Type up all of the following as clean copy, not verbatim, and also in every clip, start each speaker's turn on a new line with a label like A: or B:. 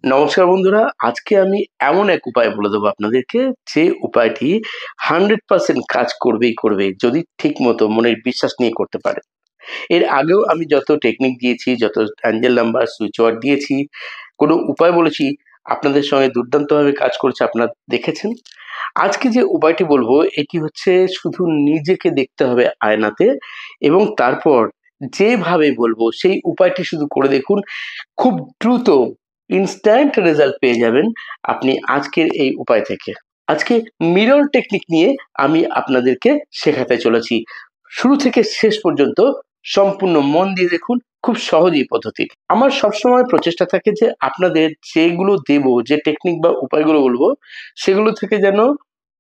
A: নমস্কার বন্ধুরা, আজকে আমি এমন এক উপায় বলে দেবো আপনাদেরকে, যে উপায়টি 100% কাজ করবেই করবে যদি ঠিকমতো মনের বিশ্বাস নিয়ে করতে পারেন। এর আগেও আমি যত টেকনিক দিয়েছি, যত অ্যাঞ্জেল নাম্বার, সুইচ ওয়ার্ড দিয়েছি, কোনো উপায় বলেছি, আপনাদের সঙ্গে দুর্দান্তভাবে কাজ করেছে, আপনারা দেখেছেন। আজকে যে উপায়টি বলবো এটি হচ্ছে শুধু নিজেকে দেখতে হবে আয়নাতে এবং তারপর যেভাবে বলবো সেই উপায়টি শুধু করে দেখুন। খুব দ্রুত ইনস্ট্যান্ট রেজাল্ট পেয়ে যাবেন আপনি আজকের এই উপায় থেকে। আজকে মিরর টেকনিক নিয়ে আমি আপনাদেরকে শেখাতে চলেছি। শুরু থেকে শেষ পর্যন্ত সম্পূর্ণ মন দিয়ে দেখুন, খুব সহজ এই পদ্ধতি। আমার সবসময় প্রচেষ্টা থাকে যে আপনাদের যেগুলো দেব, যে টেকনিক বা উপায়গুলো বলবো, সেগুলো থেকে যেন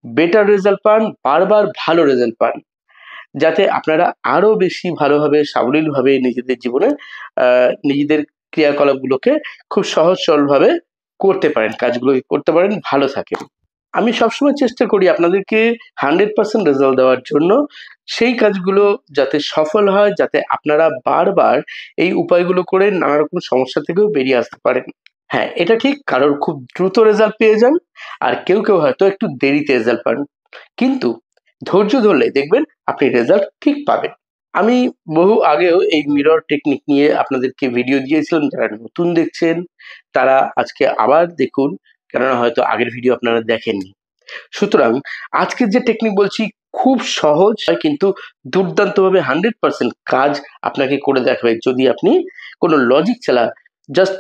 A: বেটার রেজাল্ট পান, বারবার ভালো রেজাল্ট পান, যাতে আপনারা আরো বেশি ভালোভাবে সাবলীলভাবে নিজেদের জীবনে নিজেদের ক্রিয়াকলাপগুলোকে খুব সহজ সরলভাবে করতে পারেন, কাজগুলো করতে পারেন, ভালো থাকেন। আমি সবসময় চেষ্টা করি আপনাদেরকে 100% রেজাল্ট দেওয়ার জন্য। সেই কাজগুলো যাতে সফল হয়, যাতে আপনারা বারবার এই উপায়গুলো করে নানা রকম সমস্যা থেকেও বেরিয়ে আসতে পারেন। হ্যাঁ, এটা ঠিক, কারোর খুব দ্রুত রেজাল্ট পেয়ে যান, আর কেউ কেউ হয়তো একটু দেরিতে রেজাল্ট পান, কিন্তু ধৈর্য ধরলে দেখবেন আপনি রেজাল্ট ঠিক পাবেন। আমি বহু আগেও এই মিরর টেকনিক নিয়ে আপনাদেরকে ভিডিও দিয়েছিলাম। যারা নতুন দেখছেন তারা আজকে আবার দেখুন, কেননা হয়তো আগের ভিডিও আপনারা দেখেননি। সুতরাং আজকের যে টেকনিক বলছি খুব সহজ, কিন্তু দুর্দান্তভাবে 100% কাজ আপনাকে করে দেখাবে, যদি আপনি কোনো লজিক ছাড়া জাস্ট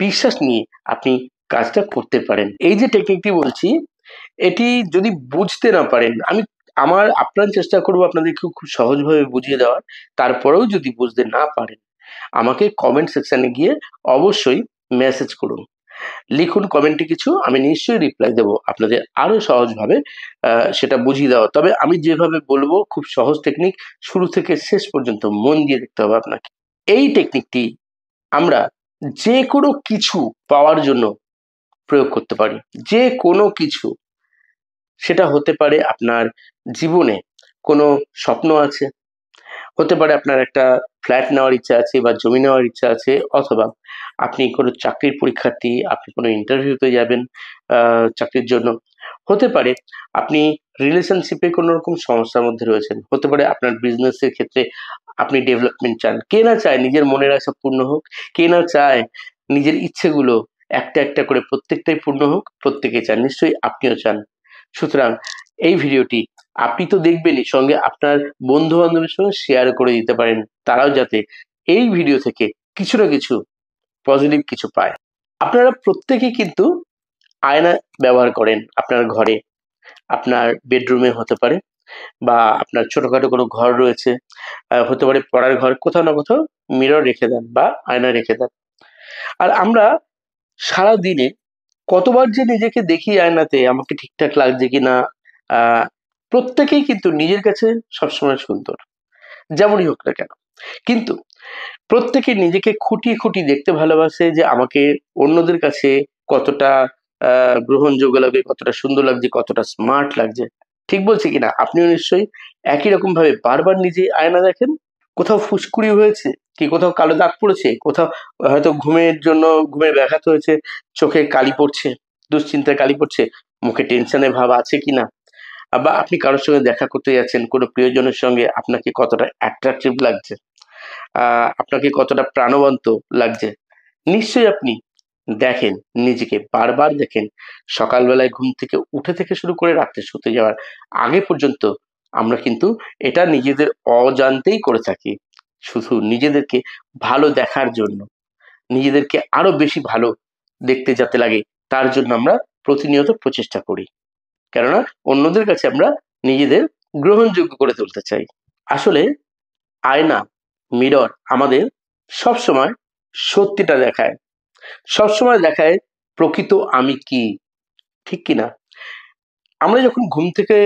A: বিশ্বাস নিয়ে আপনি কাজটা করতে পারেন। এই যে টেকনিকটি বলছি, এটি যদি বুঝতে না পারেন, আমি আমার আপ্রাণ চেষ্টা করব আপনাদেরকে খুব সহজভাবে বুঝিয়ে দেওয়ার। তারপরেও যদি বুঝতে না পারেন, আমাকে কমেন্ট সেকশনে গিয়ে অবশ্যই মেসেজ করুন, লিখুন কমেন্টে কিছু, আমি নিশ্চয়ই রিপ্লাই দেবো আপনাদের আরো সহজভাবে সেটা বুঝিয়ে দেওয়া। তবে আমি যেভাবে বলবো, খুব সহজ টেকনিক, শুরু থেকে শেষ পর্যন্ত মন দিয়ে দেখতে হবে আপনাকে। এই টেকনিকটি আমরা যে কোনো কিছু পাওয়ার জন্য প্রয়োগ করতে পারি। যে কোনো কিছু, সেটা হতে পারে আপনার জীবনে কোনো স্বপ্ন আছে, হতে পারে আপনার একটা ফ্ল্যাট নেওয়ার ইচ্ছা আছে বা জমি নেওয়ার ইচ্ছা আছে, অথবা আপনি কোনো চাকরির পরীক্ষার্থী, আপনি কোনো ইন্টারভিউতে যাবেন চাকরির জন্য, হতে পারে আপনি রিলেশনশিপে কোনো রকম সমস্যার মধ্যে রয়েছেন, হতে পারে আপনার বিজনেসের ক্ষেত্রে আপনি ডেভেলপমেন্ট চান। কে না চায় নিজের মনের আশা পূর্ণ হোক? কে না চায় নিজের ইচ্ছেগুলো একটা একটা করে প্রত্যেকটাই পূর্ণ হোক? প্রত্যেকে চান, নিশ্চয়ই আপনিও চান। সুতরাং এই ভিডিওটি আপনি তো দেখবেনই, সঙ্গে আপনার বন্ধু বান্ধবের সঙ্গে শেয়ার করে দিতে পারেন, তারাও যাতে এই ভিডিও থেকে কিছু না কিছু পজিটিভ কিছু পায়। আপনারা প্রত্যেকেই কিন্তু আয়না ব্যবহার করেন আপনার ঘরে, আপনার বেডরুমে হতে পারে, বা আপনার ছোটখাটো কোনো ঘর রয়েছে, হতে পারে পড়ার ঘর, কোথাও না কোথাও মিরর রেখে দেন বা আয়না রেখে দেন। আর আমরা সারা দিনে কতবার যে নিজেকে দেখি আয়নাতে, আমাকে ঠিকঠাক লাগছে কিনা। আহ প্রত্যেকেই কিন্তু নিজের কাছে সবসময় সুন্দর, যেমনই হোক না কেন, কিন্তু প্রত্যেকে নিজেকে খুঁটিয়ে খুঁটিয়ে দেখতে ভালোবাসে, যে আমাকে অন্যদের কাছে কতটা গ্রহণযোগ্য লাগবে, কতটা সুন্দর লাগছে, কতটা স্মার্ট লাগছে। ঠিক বলছি কিনা? আপনিও নিশ্চয়ই একই রকম ভাবে বারবার নিজে আয়না দেখেন। কোথাও ফুসকুড়ি হয়েছে কি, কোথাও কালো দাগ পড়েছে, কোথাও হয়তো ঘুমের জন্য ঘুমের ব্যাঘাত হয়েছে, চোখে কালি পড়ছে, দুশ্চিন্তায় কালি পড়ছে, মুখে টেনশনের ভাব আছে কিনা, বা আপনি কারোর সঙ্গে দেখা করতে যাচ্ছেন, কোনো প্রিয়জনের সঙ্গে, আপনাকে কতটা অ্যাট্রাকটিভ লাগছে, আপনাকে কতটা প্রাণবন্ত লাগছে। নিশ্চয়ই আপনি দেখেন, নিজেকে বারবার দেখেন। সকালবেলায় ঘুম থেকে উঠে থেকে শুরু করে রাত্রে শুতে যাওয়ার আগে পর্যন্ত আমরা কিন্তু এটা নিজেদের অজান্তেই করে থাকি, শুধু নিজেদেরকে ভালো দেখার জন্য, নিজেদেরকে আরো বেশি ভালো দেখতে যাতে লাগে, তার জন্য আমরা প্রতিনিয়ত প্রচেষ্টা করি, কেননা অন্যদের কাছে আমরা নিজেদের গ্রহণযোগ্য করে তুলতে চাই। আসলে আয়না, মিরর আমাদের সবসময় সত্যিটা দেখায়, সবসময় দেখায় প্রকৃত আমি কি, ঠিক কিনা? আমরা যখন ঘুম থেকে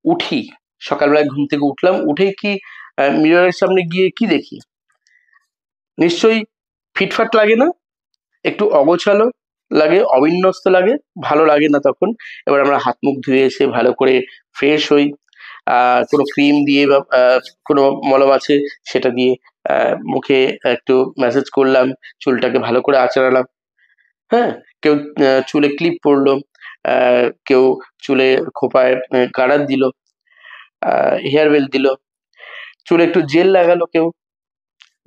A: উঠি, সকালবেলায় ঘুম থেকে উঠলাম, উঠেই কি মিররের সামনে গিয়ে কি দেখি? নিশ্চয়ই ফিটফাট লাগে না? একটু অগোছালো লাগে, অবিন্যস্ত লাগে, ভালো লাগে না তখন। এবার আমরা হাত মুখ ধুয়ে এসে ভালো করে ফ্রেশ হই, কোনো ক্রিম দিয়ে বা কোনো মলম আছে সেটা দিয়ে মুখে একটু ম্যাসাজ করলাম, চুলটাকে ভালো করে আঁচড়ালাম, হ্যাঁ, কেউ চুলে ক্লিপ পরলো, কেউ চুলে খোঁপায় গার্ডার দিল, হেয়ার বেল দিল, চুলে একটু জেল লাগালো কেউ,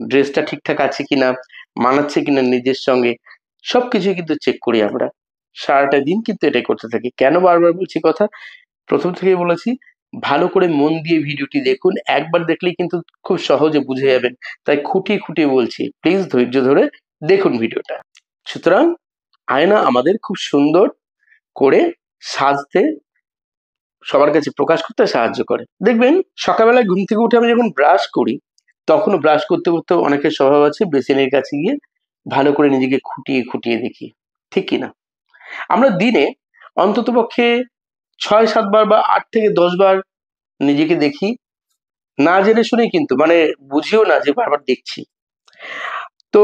A: ড্রেসটা ঠিকঠাক আছে কিনা, মানাচ্ছে কিনা নিজের সঙ্গে, সবকিছু কিন্তু চেক করি আমরা। সারাটা দিন কিন্তু এটাই করতে থাকি। কেন বারবার বলছি কথা? প্রথম থেকেই বলেছি, ভালো করে মন দিয়ে ভিডিওটি দেখুন। একবার দেখলেই কিন্তু খুব সহজে বুঝে যাবেন। তাই খুঁটিয়ে খুঁটিয়ে বলছি, প্লিজ ধৈর্য ধরে দেখুন ভিডিওটা। সুতরাং আয়না আমাদের খুব সুন্দর করে সাজতে, সবার কাছে প্রকাশ করতে সাহায্য করে। দেখবেন সকালবেলায় ঘুম থেকে উঠে আমি যখন ব্রাশ করি, তখনও ব্রাশ করতে করতে অনেকের স্বভাব আছে বেসিনের কাছে গিয়ে ভালো করে নিজেকে খুঁটিয়ে খুঁটিয়ে দেখি, ঠিক কিনা? আমরা দিনে অন্ততপক্ষে ৬-৭ বার বা ৮ থেকে ১০ বার নিজেকে দেখি, না জেনে শুনেই কিন্তু, মানে বুঝিও না যে বারবার দেখছি। তো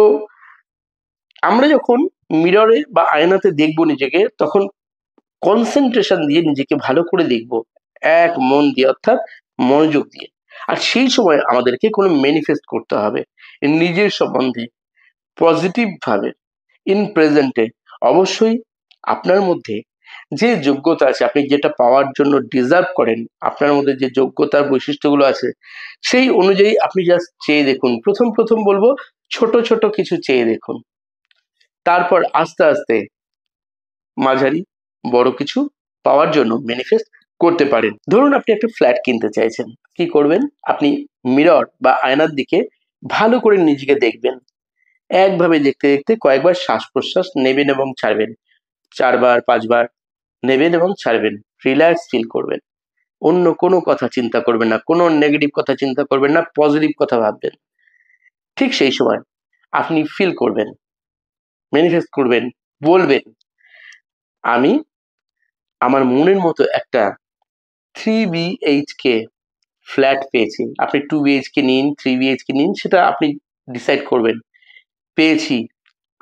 A: আমরা যখন মিররে বা আয়নাতে দেখবো নিজেকে, তখন কনসেন্ট্রেশন দিয়ে নিজেকে ভালো করে দেখবো, এক মন দিয়ে, অর্থাৎ মনোযোগ দিয়ে। আর সেই সময় আমাদেরকে কোনো ম্যানিফেস্ট করতে হবে নিজের সম্বন্ধে পজিটিভ ভাবে, ইন প্রেজেন্টে। অবশ্যই আপনার মধ্যে যে যোগ্যতা আছে, আপনি যেটা পাওয়ার জন্য ডিজার্ভ করেন, আপনার মধ্যে যে যোগ্যতার বৈশিষ্ট্যগুলো আছে, সেই অনুযায়ী আপনি জাস্ট চেয়ে দেখুন। প্রথম প্রথম বলবো, ছোট ছোট কিছু চেয়ে দেখুন, তারপর আস্তে আস্তে মাঝারি বড় কিছু পাওয়ার জন্য ম্যানিফেস্ট করতে পারেন। ধরুন আপনি একটা ফ্ল্যাট কিনতে চাইছেন, কি করবেন? আপনি মিরর বা আয়নার দিকে ভালো করে নিজেকে দেখবেন। একভাবে দেখতে দেখতে কয়েকবার শ্বাস প্রশ্বাস নেবেন এবং ছাড়বেন, ৪ বার ৫ বার নেবেন এবং ছাড়বেন, রিল্যাক্স ফিল করবেন। অন্য কোনো কথা চিন্তা করবেন না, কোনো নেগেটিভ কথা চিন্তা করবেন না, পজিটিভ কথা ভাববেন। ঠিক সেই সময় আপনি ফিল করবেন, ম্যানিফেস্ট করবেন, বলবেন, আমি আমার মনের মতো একটা 3 BHK ফ্ল্যাট পেয়েছি। আপনি 2 BHK নিন, 3 BHK নিন, সেটা আপনি ডিসাইড করবেন। পেয়েছি,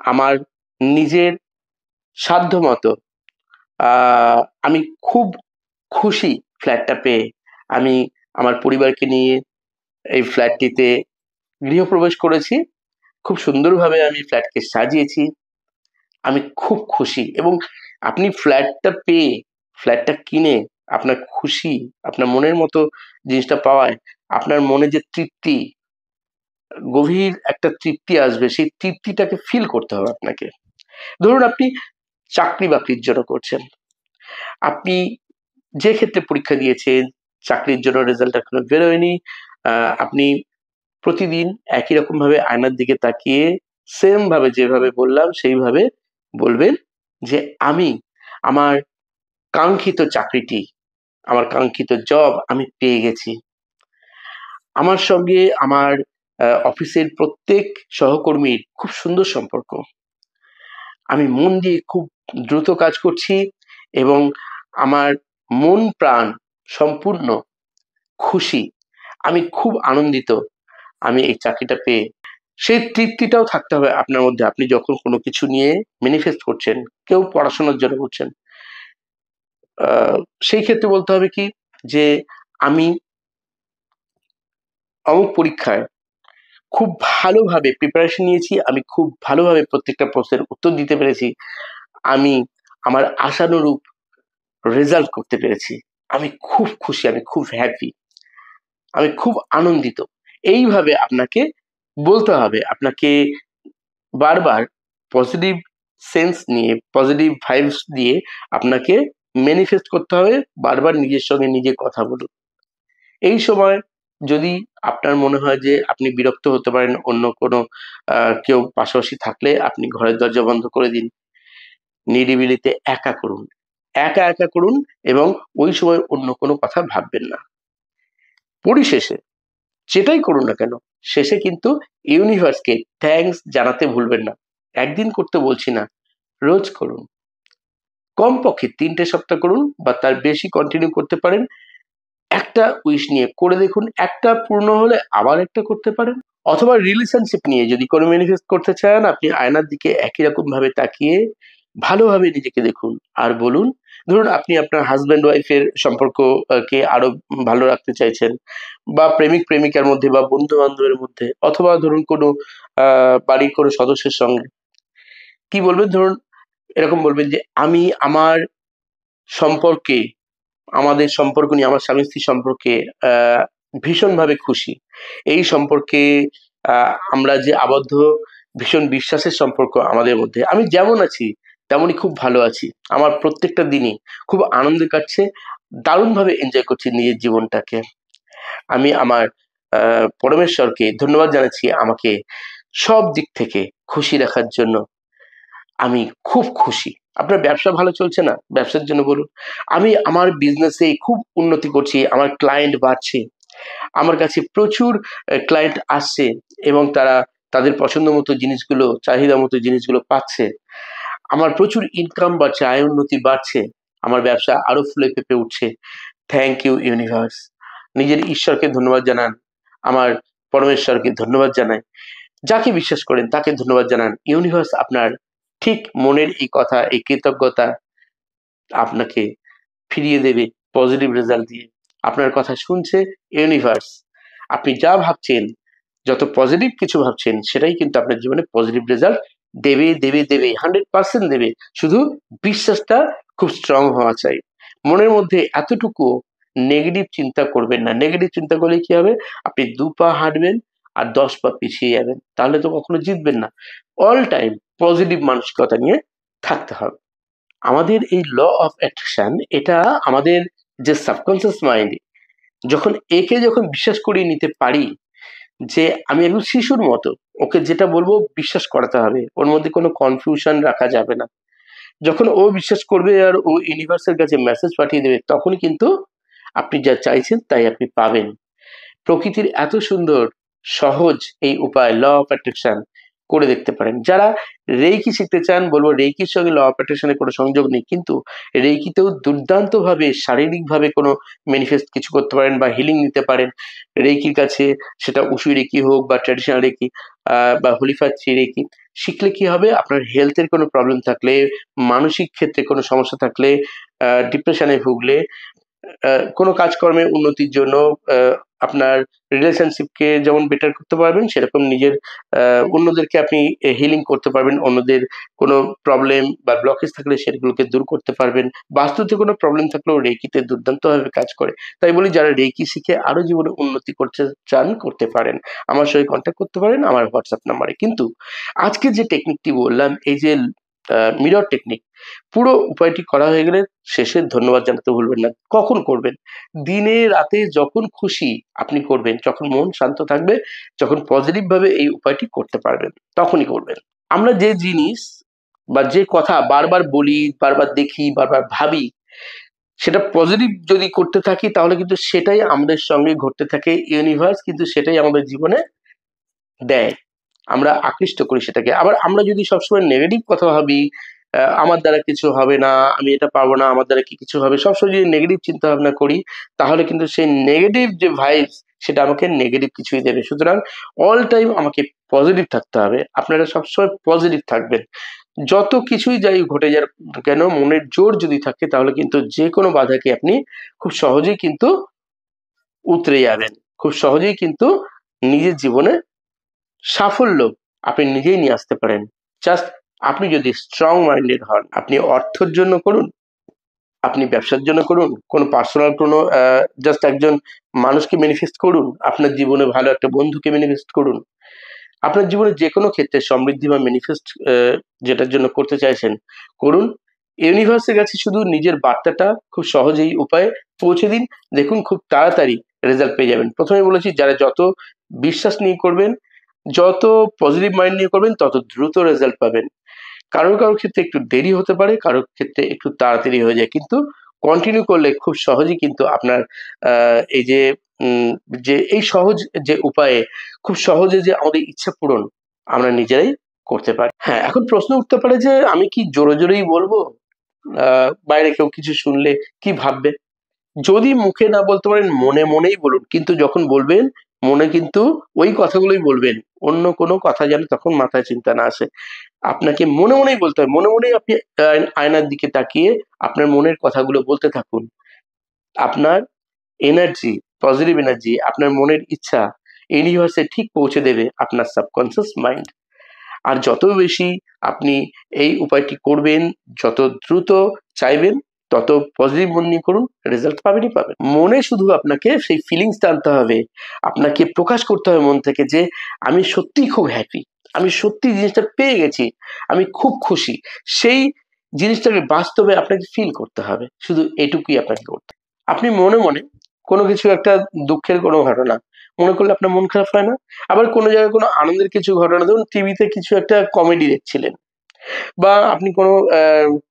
A: আমার নিজের সাধ্যমতো। আমি খুব খুশি ফ্ল্যাটটা পেয়ে। আমি আমার পরিবারকে নিয়ে এই ফ্ল্যাটটিতে গৃহপ্রবেশ করেছি। খুব সুন্দরভাবে আমি ফ্ল্যাটকে সাজিয়েছি। আমি খুব খুশি। এবং আপনি ফ্ল্যাটটা পেয়ে, ফ্ল্যাটটা কিনে আপনার খুশি, আপনার মনের মতো জিনিসটা পাওয়ায় আপনার মনে যে তৃপ্তি, গভীর একটা তৃপ্তি আসবে, সেই তৃপ্তিটাকে ফিল করতে হবে আপনাকে। ধরুন আপনি চাকরি-বাকরির জন্য করছেন। আপনি যে ক্ষেত্রে পরীক্ষা দিয়েছেন, চাকরির জন্য রেজাল্ট এখনো বেরোয়নি। আপনি প্রতিদিন একই রকমভাবে আয়নার দিকে তাকিয়ে সেম ভাবে, যেভাবে বললাম সেইভাবে বলবেন যে, আমি আমার কাঙ্ক্ষিত চাকরিটি, আমার কাঙ্ক্ষিত জব আমি পেয়ে গেছি। আমার সঙ্গে আমার অফিসের প্রত্যেক সহকর্মীর খুব সুন্দর সম্পর্ক। আমি মন দিয়ে খুব দ্রুত কাজ করছি এবং আমার মন প্রাণ সম্পূর্ণ খুশি। আমি খুব আনন্দিত আমি এই চাকরিটা পেয়ে। সেই তৃপ্তিটাও থাকতে হবে আপনার মধ্যে। আপনি যখন কোনো কিছু নিয়ে ম্যানিফেস্ট করছেন, কেউ পড়াশোনার জন্য করছেন, আ সেই ক্ষেত্রে বলতে হবে কি যে, আমি অমুক পরীক্ষায় খুব ভালোভাবে প্রিপারেশন নিয়েছি। আমি খুব ভালোভাবে প্রত্যেকটা প্রশ্নের উত্তর দিতে পেরেছি। আমি আমার আশানুরূপ রেজাল্ট করতে পেরেছি। আমি খুব খুশি, আমি খুব হ্যাপি, আমি খুব আনন্দিত। এইভাবে আপনাকে বলতে হবে। আপনাকে বারবার পজিটিভ সেন্স নিয়ে, পজিটিভ ভাইবস দিয়ে আপনাকে ম্যানিফেস্ট করতে হবে। বারবার নিজের সঙ্গে নিজে কথা বলুন। এই সময় যদি আপনার মনে হয় যে আপনি বিরক্ত হতে পারেন, অন্য কোনো কেউ পাশাপাশি থাকলে আপনি ঘরের দরজা বন্ধ করে দিন। নিরিবিলিতে একা করুন। একা একা করুন এবং ওই সময় অন্য কোনো কথা ভাববেন না। পরিশেষে যেটাই করুন না কেন, শেষে কিন্তু ইউনিভার্সকে থ্যাংকস জানাতে ভুলবেন না। একদিন করতে বলছি না, রোজ করুন। কমপক্ষে ৩ টে সপ্তাহ করুন বা তার বেশি কন্টিনিউ করতে পারেন। একটা উইশ নিয়ে করে দেখুন, একটা পূর্ণ হলে আবার একটা করতে পারেন। অথবা রিলেশনশিপ নিয়ে যদি কোনো ম্যানিফেস্ট করতে চান, আপনি আয়নার দিকে একই রকম ভাবে তাকিয়ে ভালোভাবে নিজেকে দেখুন আর বলুন, ধরুন আপনি আপনার হাসব্যান্ড ওয়াইফের সম্পর্ক কে আরো ভালো রাখতে চাইছেন, বা প্রেমিক প্রেমিকার মধ্যে, বা বন্ধু বান্ধবের মধ্যে, অথবা ধরুন কোনো বাড়ির কোনো সদস্যের সঙ্গে। কি বলবেন? ধরুন এরকম বলবেন যে আমি আমার সম্পর্কে, আমাদের সম্পর্ক নিয়ে, আমার স্বামী স্ত্রী সম্পর্কে ভীষণভাবে খুশি। এই সম্পর্কে আমরা যে আবদ্ধ, ভীষণ বিশ্বাসের সম্পর্ক আমাদের মধ্যে। আমি যেমন আছি তেমনই খুব ভালো আছি। আমার প্রত্যেকটা দিনই খুব আনন্দে কাটছে। দারুণভাবে এনজয় করছি নিজের জীবনটাকে। আমি আমার পরমেশ্বরকে ধন্যবাদ জানাচ্ছি আমাকে সব দিক থেকে খুশি রাখার জন্য। আমি খুব খুশি। আপনার ব্যবসা ভালো চলছে না? ব্যবসার জন্য বলুন। আমি আমার বিজনেসে খুব উন্নতি করছি, আমার ক্লায়েন্ট বাড়ছে। আমার কাছে প্রচুর ক্লায়েন্ট আসছে এবং তারা তাদের পছন্দ মতো জিনিসগুলো, চাহিদা মতো জিনিসগুলো পাচ্ছে। আমার প্রচুর ইনকাম বাড়ছে, আয় উন্নতি বাড়ছে। আমার ব্যবসা আরো ফুলে ফেঁপে উঠছে। Thank you universe. নিজের ঈশ্বরকে ধন্যবাদ জানান, আমার পরমেশ্বরকে ধন্যবাদ জানাই। যাকে বিশ্বাস করেন তাকে ধন্যবাদ জানান। ইউনিভার্স আপনার ঠিক মনের এই কথা, এই কৃতজ্ঞতা আপনাকে ফিরিয়ে দেবে পজিটিভ রেজাল্ট দিয়ে। আপনার কথা শুনছে ইউনিভার্স। আপনি যা ভাবছেন, যত পজিটিভ কিছু ভাবছেন, সেটাই কিন্তু আপনার জীবনে পজিটিভ রেজাল্ট দেবে, দেবে, দেবে, 100% দেবে। শুধু বিশ্বাসটা খুব স্ট্রং হওয়া চাই। মনের মধ্যে এতটুকু নেগেটিভ চিন্তা করবেন না। নেগেটিভ চিন্তা করলে কি হবে? আপনি 2 পা হাঁটবেন আর 10 পা পিছিয়ে যাবেন। তাহলে তো কখনো জিতবেন না। অল টাইম পজিটিভ মানসিকতা নিয়ে থাকতে হবে। আমাদের এই ল অফ অ্যাট্রাকশন, এটা আমাদের যে সাবকনসিয়াস মাইন্ড, যখন বিশ্বাস করিয়ে নিতে পারি যে আমি একদম শিশুর মতো, ওকে যেটা বলবো বিশ্বাস করাতে হবে, ওর মধ্যে কোনো কনফিউশন রাখা যাবে না। যখন ও বিশ্বাস করবে আর ও ইউনিভার্সের কাছে মেসেজ পাঠিয়ে দেবে, তখনই কিন্তু আপনি যা চাইছেন তাই আপনি পাবেন। প্রকৃতির এত সুন্দর সহজ এই উপায় ল অফ অ্যাট্রাকশন করে দেখতে পারেন। যারা রেইকি শিখতে চান, বলবো রেইকির সঙ্গে ল অফ অ্যাট্রাকশনের কোনো সংযোগ নেই, কিন্তু রেইকিতেও দুর্দান্তভাবে শারীরিকভাবে কোনো ম্যানিফেস্ট কিছু করতে পারেন বা হিলিং নিতে পারেন রেইকির কাছে। সেটা উসুই রেকি হোক বা ট্র্যাডিশনাল রেকি বা হোলিফাচ্ছি রেকি। শিখলে কি হবে? আপনার হেলথের কোনো প্রবলেম থাকলে, মানসিক ক্ষেত্রে কোনো সমস্যা থাকলে, ডিপ্রেশনে ভুগলে, কোনো কাজকর্মে উন্নতির জন্য, আপনার রিলেশনশিপকে যেমন বেটার করতে পারবেন, সেরকম নিজের অন্যদেরকে আপনি হিলিং করতে পারবেন। অন্যদের কোনো প্রবলেম বা ব্লকেজ থাকলে সেগুলোকে দূর করতে পারবেন। বাস্তুতে কোনো প্রবলেম থাকলেও রেকিতে দুর্দান্তভাবে কাজ করে। তাই বলি, যারা রেকি শিখে আরো জীবনে উন্নতি করতে চান, করতে পারেন। আমার সঙ্গে কন্ট্যাক্ট করতে পারেন আমার হোয়াটসঅ্যাপ নাম্বারে। কিন্তু আজকে যে টেকনিকটি বললাম, এই যে মিরর টেকনিক, পুরো উপায়টি করা হয়ে গেলে শেষে ধন্যবাদ জানাতে ভুলবেন না। কখন করবেন? দিনে রাতে যখন খুশি আপনি করবেন, যখন মন শান্ত থাকবে, যখন পজিটিভ ভাবে এই উপায়টি করতে পারবেন, তখনই করবেন। আমরা যে জিনিস বা যে কথা বারবার বলি, বারবার দেখি, বারবার ভাবি, সেটা পজিটিভ যদি করতে থাকি, তাহলে কিন্তু সেটাই আমাদের সঙ্গে ঘটতে থাকে। ইউনিভার্স কিন্তু সেটাই আমাদের জীবনে দেয়। আমরা আকৃষ্ট করি সেটাকে। আবার আমরা যদি সবসময় নেগেটিভ কথা ভাবি, আমার দ্বারা কিছু হবে না, আমি এটা পারবো না, আমার দ্বারা কি কিছু হবে, সবসময় যদি নেগেটিভ চিন্তা ভাবনা করি, তাহলে কিন্তু সেই নেগেটিভ যে ভাইবস, সেটা আমাকে নেগেটিভ কিছুই দেবে। সুতরাং অল টাইম আমাকে পজিটিভ থাকতে হবে। আপনারা সবসময় পজিটিভ থাকবেন। যত কিছুই যাই ঘটে যাক কেন, মনের জোর যদি থাকে, তাহলে কিন্তু যে কোনো বাধাকে আপনি খুব সহজেই কিন্তু উতরে যাবেন। খুব সহজেই কিন্তু নিজের জীবনে সাফল্য আপনি নিজেই নিয়ে আসতে পারেন। জাস্ট আপনি যদি স্ট্রং মাইন্ডেড হন। আপনি অর্থের জন্য করুন, আপনি ব্যবসার জন্য করুন, কোনো পার্সোনাল কোনো জাস্ট একজন মানুষকে ম্যানিফেস্ট করুন, আপনার জীবনে ভালো একটা বন্ধুকে ম্যানিফেস্ট করুন। আপনার জীবনে যেকোনো ক্ষেত্রে সমৃদ্ধি বা ম্যানিফেস্ট যেটার জন্য করতে চাইছেন, করুন। ইউনিভার্সের কাছে শুধু নিজের বার্তাটা খুব সহজেই উপায়ে পৌঁছে দিন। দেখুন খুব তাড়াতাড়ি রেজাল্ট পেয়ে যাবেন। প্রথমে বলেছি, যারা যত বিশ্বাস নিয়ে করবেন, যত পজিটিভ মাইন্ড নিয়ে করবেন, তত দ্রুত রেজাল্ট পাবেন। কারোর ক্ষেত্রে একটু দেরি হতে পারে, কারোর ক্ষেত্রে একটু তাড়াতাড়ি হয়ে যায়, কিন্তু কন্টিনিউ করলে খুব সহজেই কিন্তু আপনার এই যে যে এই সহজ যে উপায়ে খুব সহজে যে আমাদের ইচ্ছা পূরণ আমরা নিজেরাই করতে পারি। হ্যাঁ, এখন প্রশ্ন উঠতে পারে যে আমি কি জোরে জোরেই বলবো? বাইরে কেউ কিছু শুনলে কি ভাববে? যদি মুখে না বলতে পারেন, মনে মনেই বলুন। কিন্তু যখন বলবেন, মনে কিন্তু ওই কথাগুলোই বলবেন। অন্য কোনো কথা যেন তখন মাথায় চিন্তা না আসে। আপনাকে মনে মনেই বলতে হবে। মনে মনেই আপনি আয়নার দিকে তাকিয়ে আপনার মনের কথাগুলো বলতে থাকুন। আপনার এনার্জি, পজিটিভ এনার্জি, আপনার মনের ইচ্ছা ইউনিভার্সে ঠিক পৌঁছে দেবে আপনার সাবকনসিয়াস মাইন্ড। আর যত বেশি আপনি এই উপায়টি করবেন, যত দ্রুত চাইবেন, তত পজিটিভ মন নিয়ে করুন, রেজাল্ট পাবেনই পাবেন। মনে শুধু আপনাকে সেই ফিলিংসটা আনতে হবে, আপনাকে প্রকাশ করতে হবে মন থেকে যে আমি সত্যিই খুব হ্যাপি, আমি সত্যি জিনিসটা পেয়ে গেছি, আমি খুব খুশি। সেই জিনিসটাকে বাস্তবে আপনাকে ফিল করতে হবে, শুধু এটুকুই আপনাকে করতে হবে। আপনি মনে মনে কোনো কিছু একটা দুঃখের কোনো ঘটনা মনে করলে আপনার মন খারাপ হয় না? আবার কোনো জায়গায় কোনো আনন্দের কিছু ঘটনা, ধরুন টিভিতে কিছু একটা কমেডি দেখছিলেন বা আপনি কোনো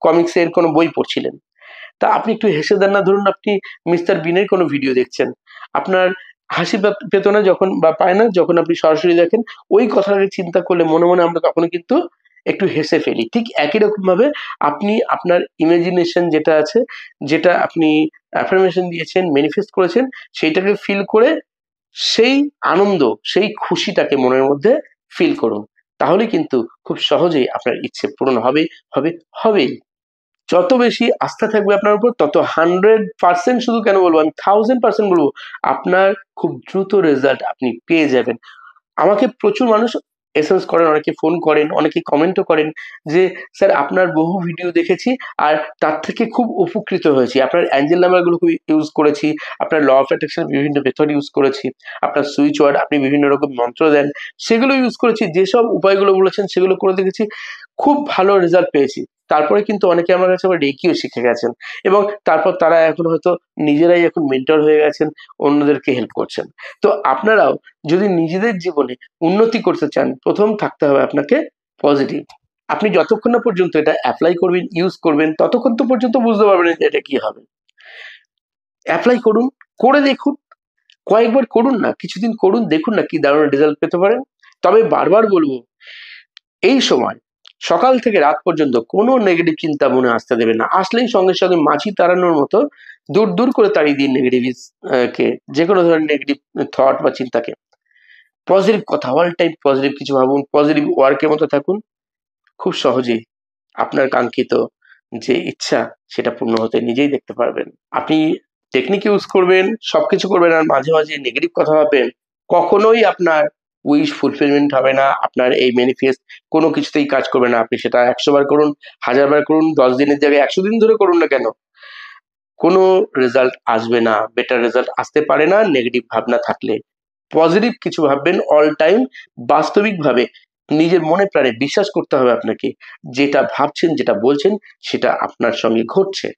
A: কমিক্সের কোনো বই পড়ছিলেন, তা আপনি একটু হেসে দেন না? ধরুন আপনি মিস্টার বিনের কোনো ভিডিও দেখছেন, আপনার হাসি পেত না যখন বা পায় না যখন আপনি সরাসরি দেখেন, ওই কথাটাকে চিন্তা করলে মনে মনে আমরা তখনও কিন্তু একটু হেসে ফেলি। ঠিক একই রকম ভাবে আপনি আপনার ইমাজিনেশন যেটা আছে, যেটা আপনি অ্যাফার্মেশন দিয়েছেন, ম্যানিফেস্ট করেছেন, সেইটাকে ফিল করে সেই আনন্দ, সেই খুশিটাকে মনের মধ্যে ফিল করুন। তাহলে কিন্তু খুব সহজেই আপনার ইচ্ছে পূরণ হবেই। যত বেশি আস্থা থাকবে আপনার উপর, তত 100% শুধু কেন বলবো, আমি 1000% বলবো, আপনার খুব দ্রুত রেজাল্ট আপনি পেয়ে যাবেন। আমাকে প্রচুর মানুষ এসএমএস করেন, অনেকে ফোন করেন, অনেকে কমেন্টও করেন যে স্যার আপনার বহু ভিডিও দেখেছি আর তার থেকে খুব উপকৃত হয়েছি। আপনার অ্যাঞ্জেল নাম্বারগুলো খুব ইউজ করেছি, আপনার ল অফ অ্যাট্রাকশন বিভিন্ন মেথড ইউজ করেছি, আপনার সুইচ ওয়ার্ড, আপনি বিভিন্ন রকম মন্ত্র দেন, সেগুলো ইউজ করেছি, যেসব উপায়গুলো বলেছেন সেগুলো করে দেখেছি, খুব ভালো রেজাল্ট পেয়েছি। তারপরে কিন্তু অনেকে আমার কাছে আবার রেকিও শিখে গেছেন এবং তারপর তারা এখন হয়তো নিজেরাই এখন মেন্টর হয়ে গেছেন, অন্যদেরকে হেল্প করছেন। তো আপনারাও যদি নিজেদের জীবনে উন্নতি করতে চান, প্রথম থাকতে হবে আপনাকে পজিটিভ। আপনি যতক্ষণ না পর্যন্ত এটা অ্যাপ্লাই করবেন, ইউজ করবেন, ততক্ষণ তো পর্যন্ত বুঝতে পারবেন না যে এটা কি হবে। অ্যাপ্লাই করুন, করে দেখুন, কয়েকবার করুন না, কিছুদিন করুন, দেখুন না কি দারুণ রেজাল্ট পেতে পারেন। তবে বারবার বলবো, এই সময় সকাল থেকে রাত পর্যন্ত কোনো নেগেটিভ চিন্তা মনে আসতে দেবেন না। আসলেই সঙ্গে সঙ্গে মাছি তাড়ানোর মতো দূর দূর করে তাড়িয়ে দিন নেগেটিভ কে, যে কোনো ধরনের নেগেটিভ থট বা চিন্তাকে। পজিটিভ কথা, অল টাইম পজিটিভ কিছু ভাবুন, পজিটিভ ওয়ার্কের মতো থাকুন। খুব সহজেই আপনার কাঙ্ক্ষিত যে ইচ্ছা সেটা পূর্ণ হতে নিজেই দেখতে পারবেন। আপনি টেকনিক ইউজ করবেন, সবকিছু করবেন আর মাঝে মাঝে নেগেটিভ কথা ভাববেন, কখনোই আপনার উইশ ফুলফিলমেন্ট হবে না, আপনার এই ম্যানিফেস্ট কোনো কিছুতেই কাজ করবে না। আপনি সেটা 100 বার করুন, 1000 বার করুন, 10 দিনের জায়গায় 100 দিন ধরে করুন না কেন, কোনো রেজাল্ট আসবে না, বেটার রেজাল্ট আসতে পারে না নেগেটিভ ভাবনা থাকলে। পজিটিভ কিছু ভাববেন অল টাইম, বাস্তবিকভাবে নিজের মনে প্রাণে বিশ্বাস করতে হবে আপনাকে, যেটা ভাবছেন, যেটা বলছেন, সেটা আপনার সঙ্গে ঘটছে।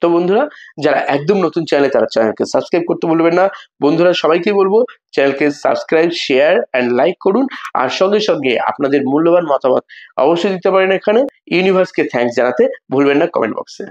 A: তো বন্ধুরা, যারা একদম নতুন চ্যানেলে, তারা চ্যানেলকে সাবস্ক্রাইব করতে ভুলবেন না। বন্ধুরা সবাইকে বলবো চ্যানেলকে সাবস্ক্রাইব, শেয়ার অ্যান্ড লাইক করুন, আর সঙ্গে সঙ্গে আপনাদের মূল্যবান মতামত অবশ্যই দিতে পারেন এখানে। ইউনিভার্সকে থ্যাঙ্কস জানাতে ভুলবেন না কমেন্ট বক্সে।